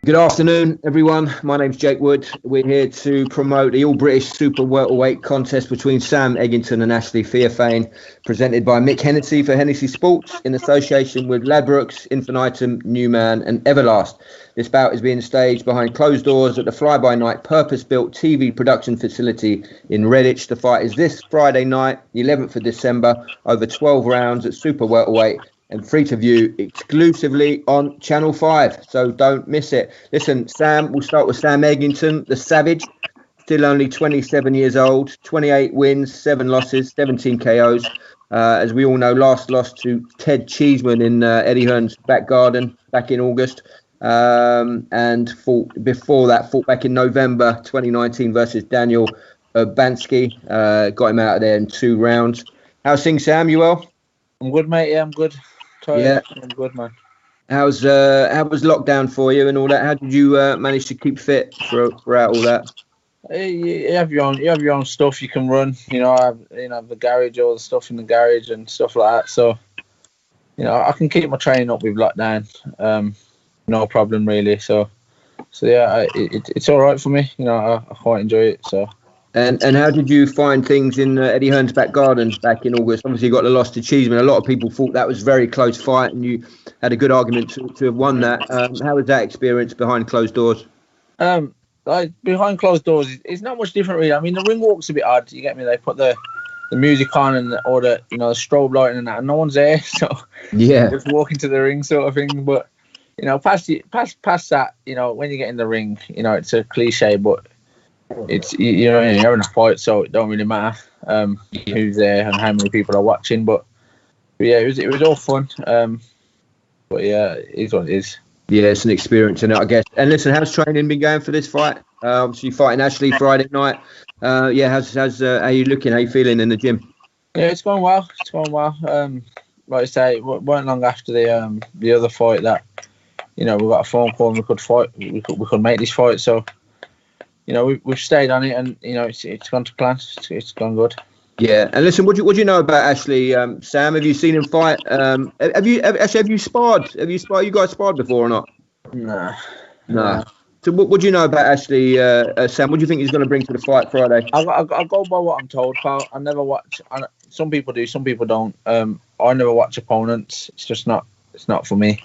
Good afternoon, everyone. My name's Jake Wood. We're here to promote the All-British Super Welterweight contest between Sam Eggington and Ashley Theophane, presented by Mick Hennessy for Hennessy Sports in association with Ladbrokes, Infinitum, Newman and Everlast. This bout is being staged behind closed doors at the fly-by-night purpose-built TV production facility in Redditch. The fight is this Friday night, the 11th of December, over 12 rounds at Super Welterweight, and free to view exclusively on Channel 5, so don't miss it. Listen, Sam, we'll start with Sam Eggington, the Savage, still only 27 years old, 28 wins, 7 losses, 17 KOs. As we all know, last loss to Ted Cheeseman in Eddie Hearn's back garden back in August, and fought back in November 2019 versus Daniel Bansky. Got him out of there in 2 rounds. How's things, Sam? You well? I'm good, mate. Yeah, I'm good. Yeah, I'm good, man. How was lockdown for you and all that? How did you manage to keep fit throughout all that? You have your own stuff you can run. I have the garage, all the stuff in the garage and stuff like that. So, I can keep my training up with lockdown. No problem really. So yeah, it's all right for me. I quite enjoy it. So. And how did you find things in Eddie Hearn's back garden back in August? Obviously, you got the loss to Cheeseman. A lot of people thought that was a very close fight, and you had a good argument to have won that. How was that experience behind closed doors? Like behind closed doors, it's not much different really. I mean, the ring walk's a bit odd. You get me? They put the music on and the strobe lighting and that, and no one's there, so yeah, just walk into the ring sort of thing. But past that, when you get in the ring, it's a cliche, but it's you're having a fight, so it don't really matter who's there and how many people are watching. But yeah, it was all fun. But yeah, it is what it is. Yeah, it's an experience, and I guess. And listen, how's training been going for this fight? Obviously, fighting Ashley Friday night. Yeah, how's how you looking? How you feeling in the gym? Yeah, it's going well. Like I say, it weren't long after the other fight that we got a phone call and we could fight. We could make this fight. So. We've stayed on it, and it's gone to plan. It's gone good. Yeah, and listen, what do you know about Ashley? Sam, have you seen him fight? Have you sparred? You guys sparred before or not? No. So what do you know about Ashley, Sam? What do you think he's going to bring to the fight Friday? I go by what I'm told, pal. I never watch. Some people do, some people don't. I never watch opponents. It's just not. It's not for me.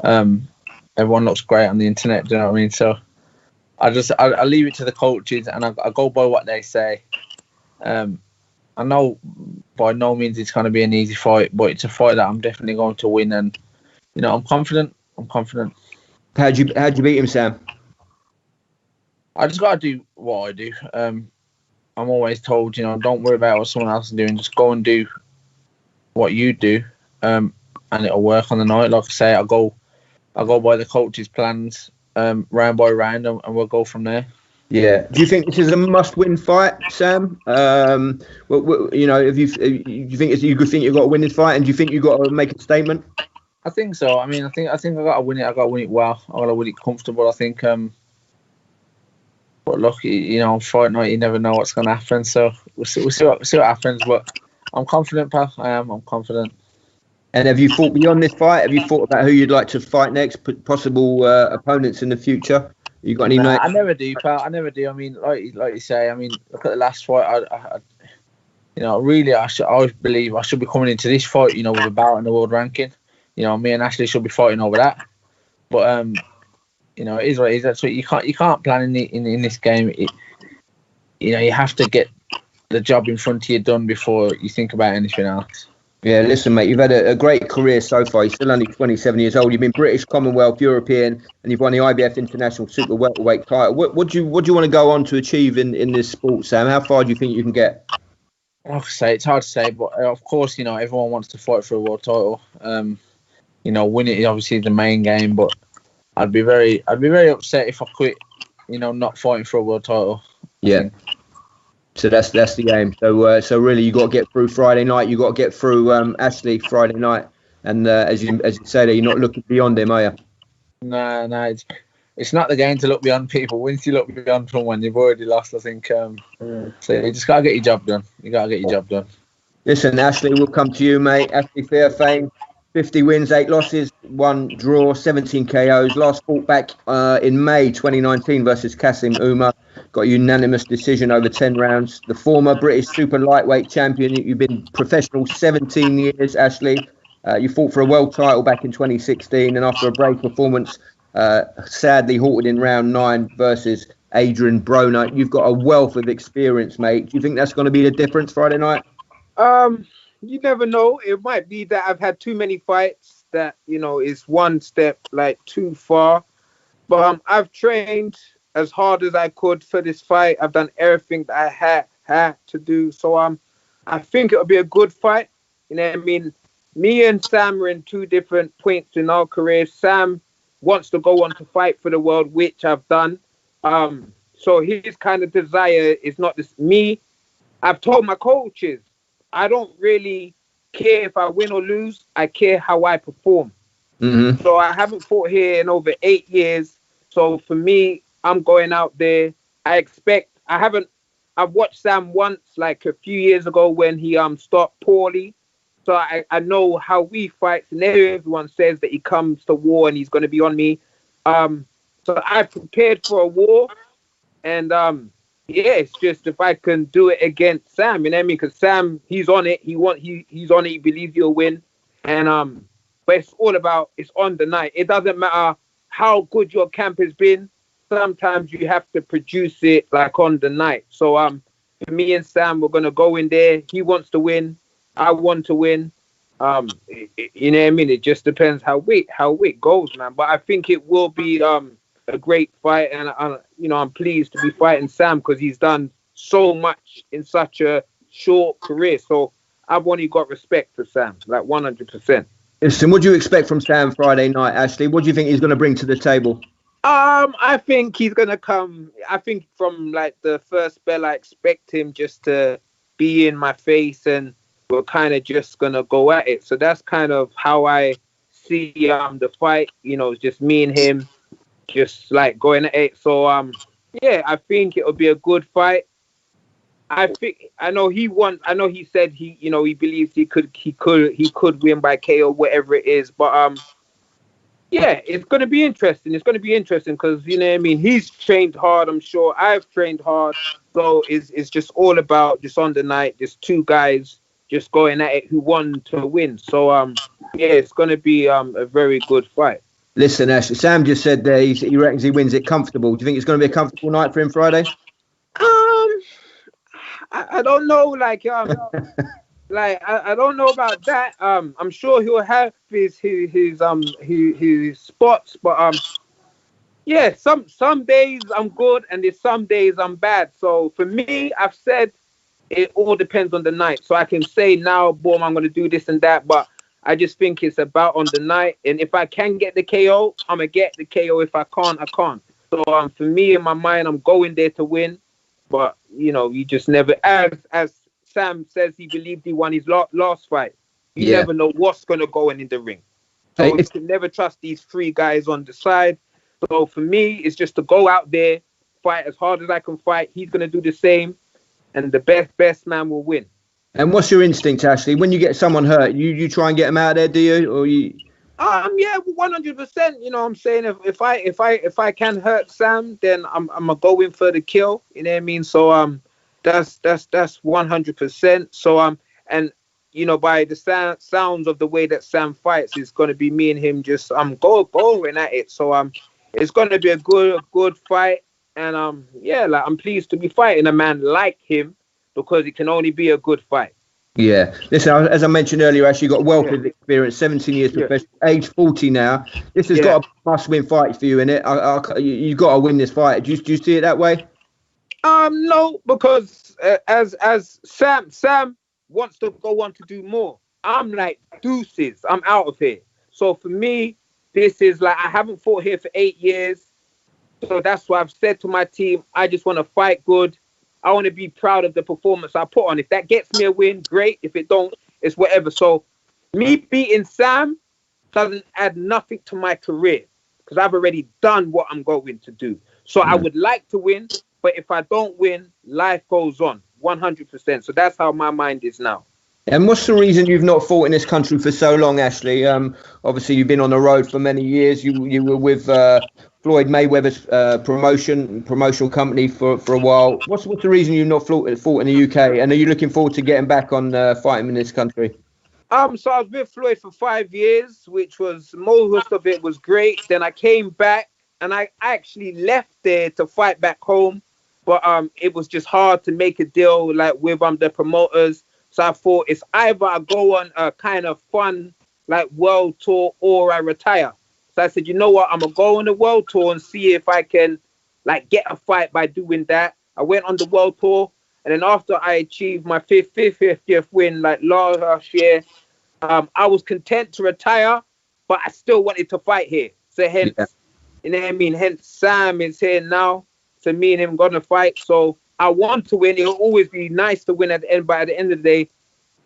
Everyone looks great on the internet. Do you know what I mean? So. I leave it to the coaches, and I go by what they say. I know by no means it's going to be an easy fight, but it's a fight that I'm definitely going to win, and I'm confident. How'd you beat him, Sam? I just got to do what I do. I'm always told, don't worry about what someone else is doing. Just go and do what you do, and it'll work on the night. Like I say, I go by the coach's plans. Round by round, and we'll go from there. Yeah. Do you think this is a must-win fight, Sam? If you think you think you've got to win this fight, and do you think you've got to make a statement? I think so. I mean, I think I got to win it. I got to win it well. I got to win it comfortable. I think. But look, fight night, you never know what's going to happen. So we'll see what happens. But I'm confident, pal. I am. I'm confident. And have you thought beyond this fight? Have you thought about who you'd like to fight next, possible opponents in the future? You got any? I never do, pal. I never do. I mean, like you say. I mean, look at the last fight. Really, I always believe I should be coming into this fight, with a bout in the world ranking. Me and Ashley should be fighting over that. But it is what it is. That's what you can't plan in this game. You have to get the job in front of you done before you think about anything else. Yeah, listen, mate, you've had a great career so far. You're still only 27 years old. You've been British, Commonwealth, European, and you've won the IBF International Super Welterweight title. What do you want to go on to achieve in this sport, Sam? How far do you think you can get? Like I say, it's hard to say, but of course, everyone wants to fight for a world title. Win it is obviously the main game, but I'd be very upset if I quit, not fighting for a world title. Yeah. So that's the aim. So really, you got to get through Friday night. You got to get through Ashley Friday night, and as you say that, you're not looking beyond him, are you? No, it's not the game to look beyond people. Once you look beyond someone, you've already lost. I think. So you just gotta get your job done. You gotta get your job done. Listen, Ashley, we'll come to you, mate. Ashley Theophane, 50 wins, 8 losses, 1 draw, 17 KOs. Last fought back in May 2019 versus Kasim Umar. Got a unanimous decision over 10 rounds. The former British super lightweight champion. You've been professional 17 years, Ashley. You fought for a world title back in 2016, and after a brave performance, sadly halted in round 9 versus Adrian Broner. You've got a wealth of experience, mate. Do you think that's going to be the difference Friday night? You never know. It might be that I've had too many fights that, is one step like too far. But I've trained as hard as I could for this fight. I've done everything that I had to do. So I think it'll be a good fight. You know what I mean? Me and Sam are in 2 different points in our career. Sam wants to go on to fight for the world, which I've done. So his kind of desire is not this. Me, I've told my coaches, I don't really care if I win or lose. I care how I perform. Mm-hmm. So I haven't fought here in over 8 years. So for me, I'm going out there. I've watched Sam once, like a few years ago when he stopped poorly. So I know how we fight. And everyone says that he comes to war and he's going to be on me. So I prepared for a war. And it's just if I can do it against Sam, you know what I mean? Because Sam, he's on it. He's on it. He believes he'll win. And but it's on the night. It doesn't matter how good your camp has been. Sometimes you have to produce it like on the night. So for me and Sam, we're gonna go in there. He wants to win. I want to win. You know what I mean? It just depends how it goes, man. But I think it will be a great fight, and I'm pleased to be fighting Sam because he's done so much in such a short career. So I've only got respect for Sam, like 100%. Listen, what do you expect from Sam Friday night, Ashley? What do you think he's going to bring to the table? I think he's going to come. I think from like the first bell, I expect him just to be in my face, and we're kind of just going to go at it. So that's kind of how I see the fight. It's just me and him, just like going at it. So I think it'll be a good fight. I know he said he believes he could win by KO, whatever it is. But it's gonna be interesting. It's gonna be interesting because you know what I mean. He's trained hard. I'm sure I've trained hard. So it's just all about just on the night, just 2 guys just going at it who want to win. So it's gonna be a very good fight. Listen, Ashley, Sam just said there he reckons he wins it comfortable. Do you think it's going to be a comfortable night for him Friday? I don't know. Like I don't know about that. I'm sure he'll have his spots, but some days I'm good and there's some days I'm bad. So for me, I've said it all depends on the night. So I can say now, boom, I'm going to do this and that, but I just think it's about on the night. And if I can get the KO, I'm going to get the KO. If I can't, I can't. So for me, in my mind, I'm going there to win. But, you just never, as Sam says, he believed he won his last fight. You never know what's going to go in the ring. So you can never trust these 3 guys on the side. So for me, it's just to go out there, fight as hard as I can fight. He's going to do the same. And the best man will win. And what's your instinct, Ashley? When you get someone hurt, you try and get them out of there, do you? Or you? 100%. You know what I'm saying? If I can hurt Sam, then I'm gonna go in for the kill. You know what I mean? So that's 100%. So and by the sounds of the way that Sam fights, it's gonna be me and him just going at it. So it's gonna be a good fight. And I'm pleased to be fighting a man like him, because it can only be a good fight. Yeah. Listen, as I mentioned earlier, Actually, you've got wealth of experience, 17 years professional, age 40 now. This has got a must-win fight for you, innit? You've got to win this fight. Do you see it that way? No, because as Sam wants to go on to do more. I'm like, deuces, I'm out of here. So for me, this is like, I haven't fought here for 8 years. So that's why I've said to my team, I just want to fight good. I want to be proud of the performance I put on. If that gets me a win, great. If it don't, it's whatever. So me beating Sam doesn't add nothing to my career, because I've already done what I'm going to do. So I would like to win, but if I don't win, life goes on 100%. So that's how my mind is now. And what's the reason you've not fought in this country for so long, Ashley? Obviously, you've been on the road for many years. You were with Floyd Mayweather's promotional company for a while. What's the reason you've not fought in the UK? And are you looking forward to getting back on fighting in this country? So I was with Floyd for 5 years, which was most of it was great. Then I came back and I actually left there to fight back home, but it was just hard to make a deal like with the promoters. So I thought it's either I go on a kind of fun like world tour or I retire. So I said, you know what, I'm gonna go on the world tour and see if I can like get a fight by doing that. I went on the world tour, and then after I achieved my 50th win like last year, I was content to retire, but I still wanted to fight here. So hence, you know what I mean? Hence Sam is here now. So me and him gonna fight. So I want to win. It'll always be nice to win at the end, but at the end of the day,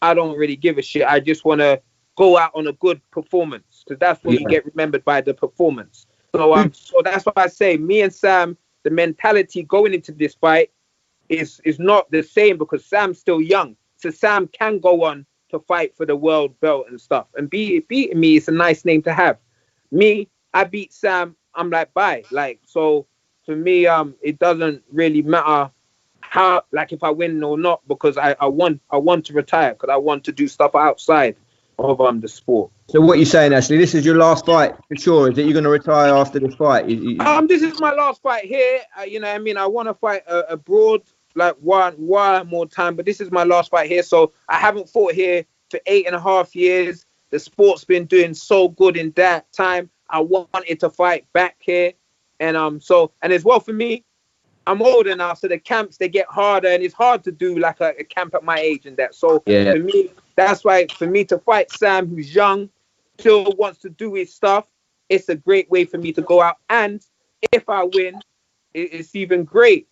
I don't really give a shit. I just want to go out on a good performance, because that's when you get remembered, by the performance. So so that's why I say me and Sam, the mentality going into this fight is not the same, because Sam's still young. So Sam can go on to fight for the world belt and stuff. And beating me is a nice name to have. Me, I beat Sam, I'm like, bye. Like, so for me, it doesn't really matter how, like, if I win or not, because I want to retire, because I want to do stuff outside of the sport. So what are you saying, Ashley? This is your last fight for sure? Is that you're going to retire after this fight? This is my last fight here. You know what I mean? I want to fight abroad like one more time, but this is my last fight here. So I haven't fought here for 8.5 years. The sport's been doing so good in that time. I wanted to fight back here. And and as well for me, I'm older now, so the camps, they get harder, and it's hard to do like a camp at my age and that. So for me, that's why for me to fight Sam, who's young, still wants to do his stuff, it's a great way for me to go out. And if I win, it's even greater,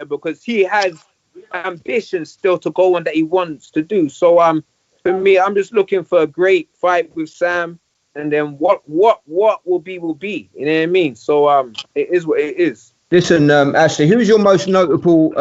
because he has ambitions still to go on that he wants to do. So for me, I'm just looking for a great fight with Sam, and then what will be will be. You know what I mean? So it is what it is. Listen, Ashley, who's your most notable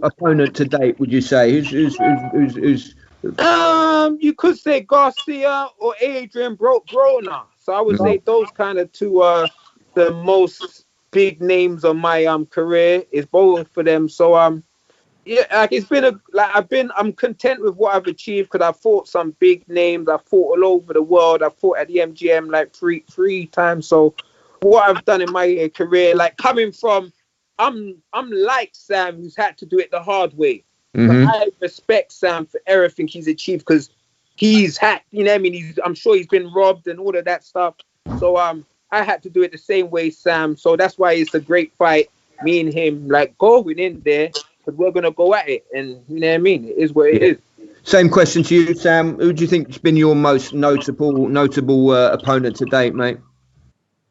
opponent to date? Would you say who's You could say Garcia or Adrian Broner. So I would say those kind of two are the most big names of my career. Is both for them. So like it's been I'm content with what I've achieved, because I fought some big names. I fought all over the world. I fought at the MGM like three times. So what I've done in my career, like coming from, I'm like Sam, who's had to do it the hard way. Mm-hmm. I respect Sam for everything he's achieved, because he's had, you know what I mean? I'm sure he's been robbed and all of that stuff. So I had to do it the same way, Sam. So that's why it's a great fight. Me and him, like, going in there, because we're gonna go at it, and you know what I mean? It is what it is. Same question to you, Sam. Who do you think has been your most notable opponent to date, mate?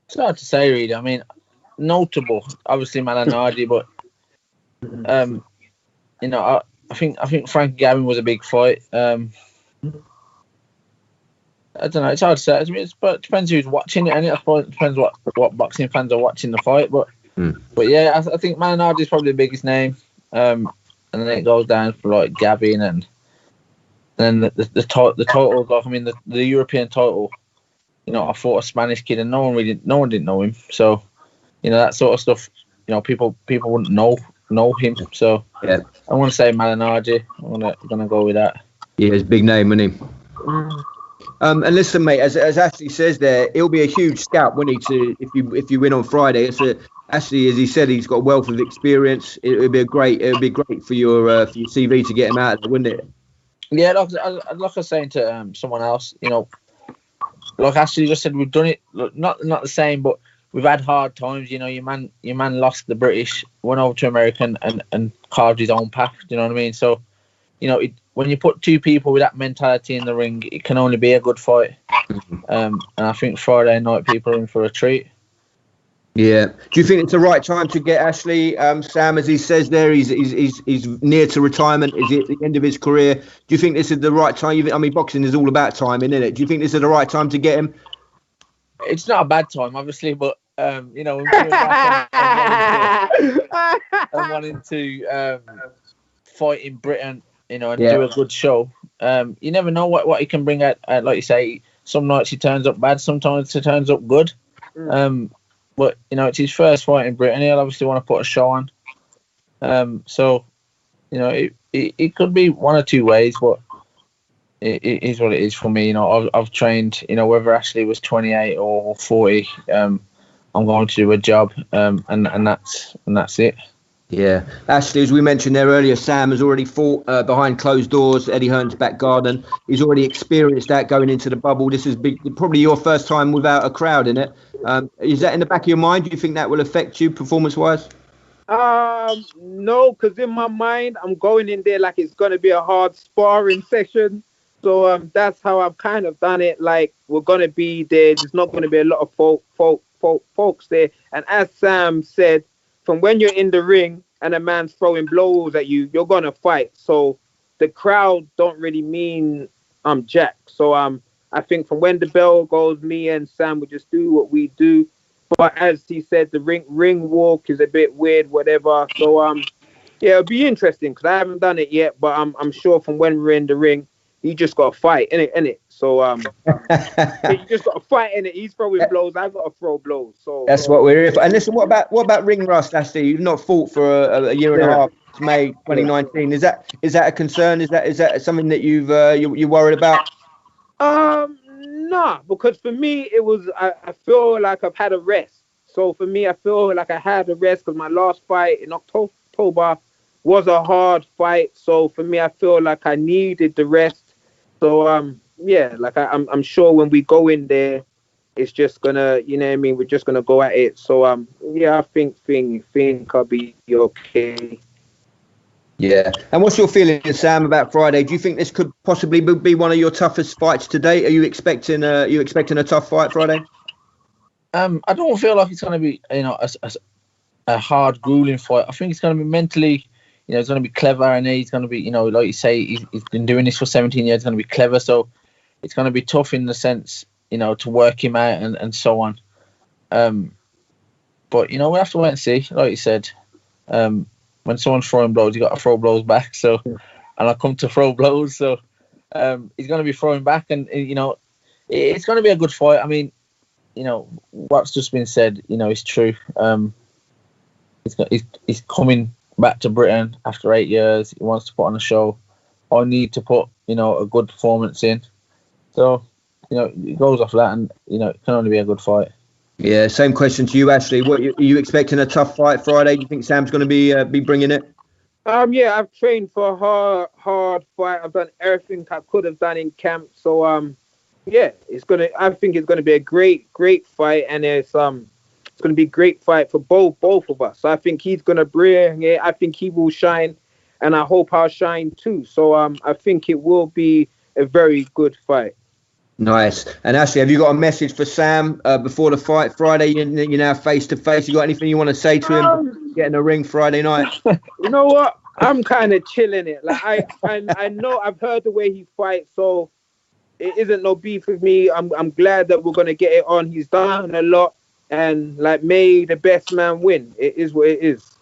It's hard to say, really. I mean, notable, obviously Malinardi, but you know, I think Frankie Gavin was a big fight. I don't know. It's hard to say. I mean, it depends who's watching it, and I suppose it depends what boxing fans are watching the fight. But yeah, I think Malinardi is probably the biggest name, and then it goes down for like Gavin, and then the total. Like, I mean, the European title. You know, I fought a Spanish kid, and no one didn't know him. So, you know, that sort of stuff. You know, people wouldn't know him. So yeah, I want to say Malinardi. I'm gonna go with that. Yeah, it's a big name, isn't he? And listen, mate, as Ashley says there, it'll be a huge scalp, won't he? If you win on Friday, Ashley, as he said, he's got a wealth of experience. It'll be great for your CV to get him out of there, wouldn't it? Yeah, like I was saying to someone else, you know. Like Ashley just said, we've done it not the same, but we've had hard times. You know, your man lost the British, went over to American, and carved his own path. Do you know what I mean? So, you know, when you put two people with that mentality in the ring, it can only be a good fight. And I think Friday night people are in for a treat. Yeah. Do you think it's the right time to get Ashley? Sam, as he says there, he's near to retirement. Is he at the end of his career? Do you think this is the right time? I mean, boxing is all about timing, isn't it? Do you think this is the right time to get him? It's not a bad time, obviously, but you know, I'm wanting to fight in Britain and do a good show. You never know what he can bring out. Like you say, some nights he turns up bad, sometimes he turns up good. But it's his first fight in Britain. He'll obviously want to put a show on. So it could be one or two ways, but it is what it is for me. I've trained. Whether Ashley was 28 or 40, I'm going to do a job, and that's it. Yeah, Ashley, as we mentioned there earlier, Sam has already fought behind closed doors, Eddie Hearn's back garden. He's already experienced that going into the bubble. This is probably your first time without a crowd in it. Is that in the back of your mind? Do you think that will affect you performance-wise? No, because in my mind, I'm going in there like it's going to be a hard sparring session. So that's how I've kind of done it. Like, we're going to be there. There's not going to be a lot of folks there. And as Sam said, from when you're in the ring and a man's throwing blows at you, you're going to fight. So the crowd don't really mean I'm Jack. So I think from when the bell goes, me and Sam will just do what we do. But as he said, the ring walk is a bit weird, whatever. So it'll be interesting because I haven't done it yet. But I'm sure from when we're in the ring, you just got to fight, innit? So you just got to fight, innit? He's throwing blows, I've got to throw blows. So that's what we're here for. And listen, what about ring rust, Ashley? You've not fought for a year and a half. It's May 2019. Is that a concern? Is that something that you're worried about? Nah, because for me it was I feel like I've had a rest. So for me, I feel like I had a rest because my last fight in October was a hard fight. So for me, I feel like I needed the rest. So like I'm sure when we go in there, it's just gonna, we're just gonna go at it. So I think I'll be okay. Yeah. And what's your feeling, Sam, about Friday? Do you think this could possibly be one of your toughest fights to date? Are you expecting a tough fight Friday? I don't feel like it's gonna be a hard, grueling fight. I think it's gonna be mentally. He's going to be clever, and he's going to be, like you say, he's been doing this for 17 years. He's going to be clever, so it's going to be tough in the sense, to work him out and so on. But we have to wait and see. Like you said, when someone's throwing blows, you got to throw blows back. So, and I come to throw blows, so he's going to be throwing back, and it's going to be a good fight. I mean, what's just been said, is true. He's coming back to Britain after 8 years. He wants to put on a show. I need to put, a good performance in. So, it goes off that, and it can only be a good fight. Yeah, same question to you, Ashley. What are you expecting a tough fight Friday? Do you think Sam's going to be bringing it? Yeah, I've trained for a hard fight. I've done everything I could have done in camp. So I think it's gonna be a great fight, and it's going to be a great fight for both of us. So I think he's going to bring it. I think he will shine, and I hope I'll shine too. So I think it will be a very good fight. Nice. And Ashley, have you got a message for Sam before the fight Friday? You're now face to face. You got anything you want to say to him? Get in the ring Friday night. You know what? I'm kind of chilling it. Like I know I've heard the way he fights, so it isn't no beef with me. I'm glad that we're going to get it on. He's done a lot. And may the best man win. It is what it is.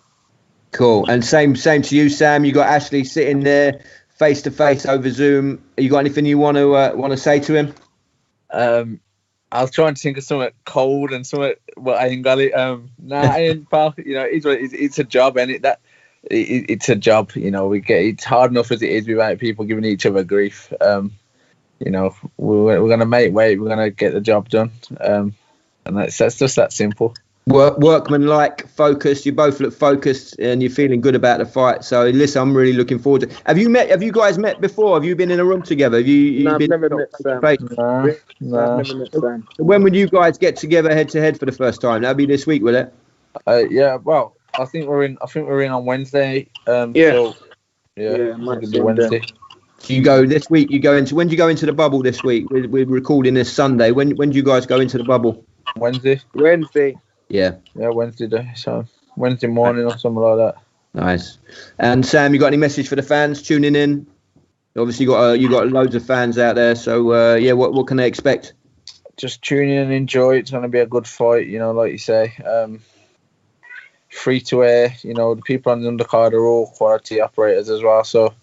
Cool. And same to you, Sam. You got Ashley sitting there face to face over Zoom. You got anything you want to say to him? I was trying to think of something cold and something, but I ain't got it. I ain't, pal. It's a job, and it's a job. It's hard enough as it is without people giving each other grief. We're gonna make weight. We're gonna get the job done. And that's just that simple. Workman-like, focused. You both look focused, and you're feeling good about the fight. So, listen, I'm really looking forward to. Have you guys met before? Have you been in a room together? No, I've never met Sam. No. I've never met Sam. When would you guys get together head to head for the first time? That'll be this week, will it? Yeah. Well, I think we're in on Wednesday. Might be Wednesday. You go this week. When do you go into the bubble this week? We're recording this Sunday. When do you guys go into the bubble? Wednesday. Yeah, Wednesday day. So Wednesday morning or something like that. Nice. And Sam, you got any message for the fans tuning in? Obviously, you got loads of fans out there. So what can they expect? Just tune in and enjoy. It's going to be a good fight. Like you say, free to air. The people on the undercard are all quality operators as well. So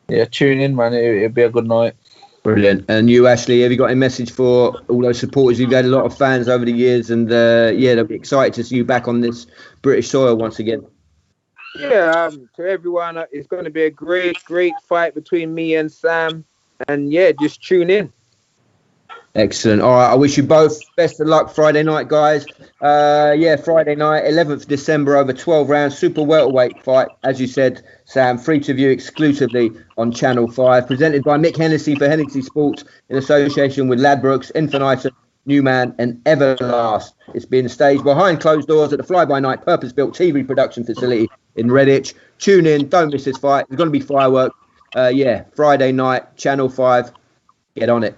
Yeah, tune in, man. It'll be a good night. Brilliant. And you, Ashley, have you got a message for all those supporters? You've had a lot of fans over the years, and they'll be excited to see you back on this British soil once again. Yeah, to everyone, it's going to be a great fight between me and Sam. And yeah, just tune in. Excellent. All right. I wish you both best of luck Friday night, guys. Friday night, 11th December, over 12 rounds, super welterweight fight. As you said, Sam, free to view exclusively on Channel 5. Presented by Mick Hennessy for Hennessy Sports in association with Ladbrokes, Infinitum, Newman and Everlast. It's being staged behind closed doors at the fly-by-night purpose-built TV production facility in Redditch. Tune in. Don't miss this fight. There's going to be fireworks. Friday night, Channel 5. Get on it.